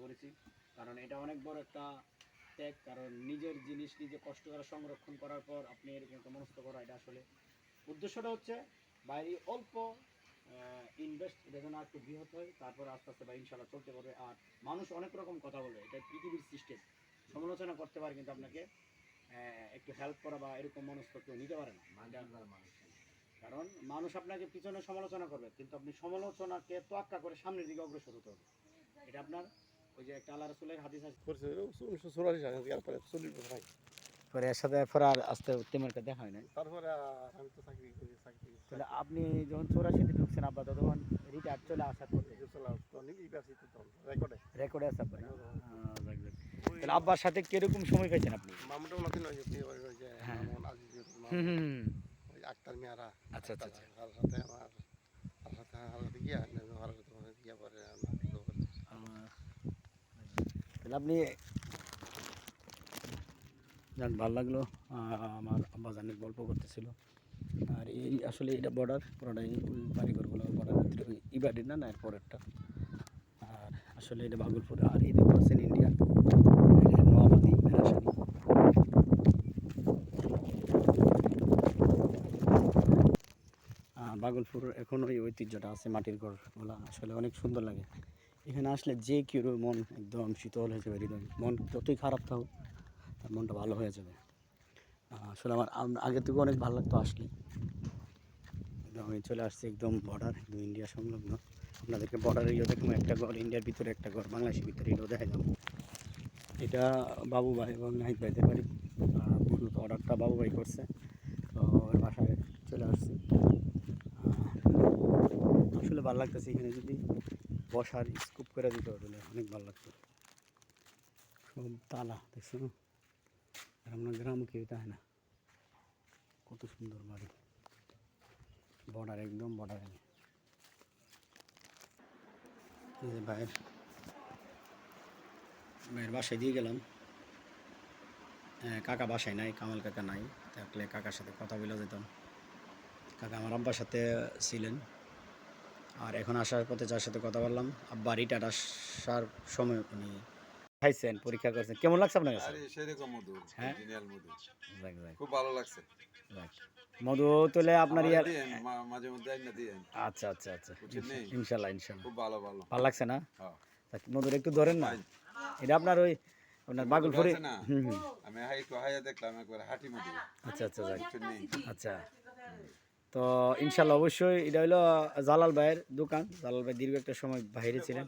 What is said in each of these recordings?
করেছি, কারণ এটা অনেক বড় একটা ত্যাগ। কারণ নিজের জিনিস নিজে কষ্ট করে সংরক্ষণ করার পর আপনি এরকম একটা মনস্থ করা, এটা আসলে উদ্দেশ্যটা হচ্ছে বাইরে অল্প ইনভেস্ট, এটা যেন একটু বৃহৎ হয়, তারপর আস্তে আস্তে বা ইনশাল্লাহ চলতে পারবে। আর মানুষ অনেক রকম কথা বলে, এটা পৃথিবীর সিস্টেম, সমালোচনা করতে পারে, কিন্তু আপনাকে একটু হেল্প করা বা এরকম মনস্থ কেউ নিতে পারে না। কারণ মানুষ আপনাকে পিছনে সমালোচনা করবে, কিন্তু আপনি সমালোচনাকে তোয়াক্কা করে সামনের দিকে অগ্রসর হতে হবে। এটা আপনার ওই যে একটা আল্লাহ রাসূলের হাদিস আছে, 1984 সালে এরপরে 40 বছর আগে। পরে এর সাথে এরপর আর আস্তে তেমন একটা দেখা হয় না। তারপরে আমি তো চাকরি করি, তাহলে আপনি যখন 84-তে ঢুকছেন আব্বা, তখন রিটায়ার চলে আসার পথে রেকর্ডে আছে আব্বা না? তাহলে আব্বার সাথে কিরকম সময় পাইছেন আপনি? মামুটা ওনাকে নয় যে বিয়ে বাড়ি হয়েছে, হ্যাঁ। মামুন আজিজুর হুম হুম। ওই আক্তার মিয়ারা, আচ্ছা আচ্ছা আচ্ছা। তার সাথে আমার হারাতে গিয়া গিয়া পরে তাহলে আপনি যাক ভালো লাগলো, আমার আব্বা জানের গল্প করতেছিল। আর এই আসলে এটা বর্ডার পুরোটাই ওই বাড়িঘরগুলো বর্ডার ভিতরে, ওই ইবাডির না এরপরেরটা। আর আসলে এটা ভাগলপুর। আর এই দেখতে পাচ্ছেন ইন্ডিয়া, এটা নোয়াবাদী রাসায়নিক। ভাগলপুর এখন ওই ঐতিহ্যটা আছে, মাটির ঘরগুলো আসলে অনেক সুন্দর লাগে। এখানে আসলে যে কেউ মন একদম শীতল হয়ে যাবে, হৃদয় মন যতই খারাপ থাকুক তার মনটা ভালো হয়ে যাবে। আসলে আমার আগে থেকে অনেক ভালো লাগতো আসলে। একদম আমি চলে আসছি একদম বর্ডার, একদম ইন্ডিয়া সংলগ্ন। আপনাদেরকে বর্ডারে গিয়ে দেখলাম একটা ঘর, ইন্ডিয়ার ভিতরে একটা ঘর, বাংলাদেশের ভিতরে এটাও দেখা যাবো। এটা বাবু ভাই এবং নাহিদ ভাইদের বাড়ি। মূলত অর্ডারটা বাবু ভাই করছে, তো ওর বাসায় চলে আসছি। আসলে ভালো লাগতেছে, এখানে যদি বসার স্কুপ করে দিতে তাহলে অনেক ভালো লাগতো। সব তালা দেখছো, আর আমরা গ্রামে কেউ তাই না। কত সুন্দর বাড়ি, বর্ডার একদম বর্ডারে। ভাইয়ের বাসায় দিয়ে গেলাম। কাকা বাসায় নাই, কামাল কাকা নাই, থাকলে কাকার সাথে কথা বলে যেতাম। কাকা আমার আব্বার সাথে ছিলেন। আর এখন আসার পথে যার সাথে কথা বললাম, আব্বা রিটায়ার আসার সময় উনি খাইছেন, পরীক্ষা করছেন। কেমন লাগছে আপনার কাছে? সেরকম মধু, হ্যাঁ, অরিজিনাল মধু, যাক যাক খুব ভালো লাগছে। যাক। মধু তোলে আপনার আমারে ইয়ার। দিয়েন, মাঝে মধ্যে আইনা দিয়েন, আচ্ছা আচ্ছা আচ্ছা, বুঝছেন নি? ইনশাল্লাহ ইনশাল্লাহ। খুব ভালো ভালো। ভালো লাগছে না? হ্যাঁ। যাক, মধুর একটু ধরেন না। পাইন। এটা আপনার ওই আপনার এই মধুটা বাগলপুরে। আছে না, হুম হুম। আমি একটু হাইয়া দেখলাম, একবার হাঁটি মধু, আচ্ছা আচ্ছা যাক। বুঝছেন নি? আচ্ছা, তো ইনশাল্লাহ অবশ্যই এটা হলো জালাল ভাইয়ের দোকান। জালাল ভাই দীর্ঘ একটা সময় বাইরে ছিলেন।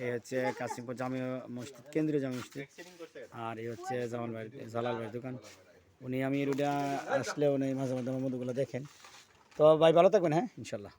এ হচ্ছে কাশিমপুর জামিয়া মসজিদ, কেন্দ্রীয় জামিয়া মসজিদ। আর এই হচ্ছে জালাল ভাইয়ের দোকান। উনি আমি রুটা আসলে উনি মাঝে মধ্যে আমার মধুগুলো দেখেন। তো ভাই ভালো থাকবেন, হ্যাঁ ইনশাল্লাহ।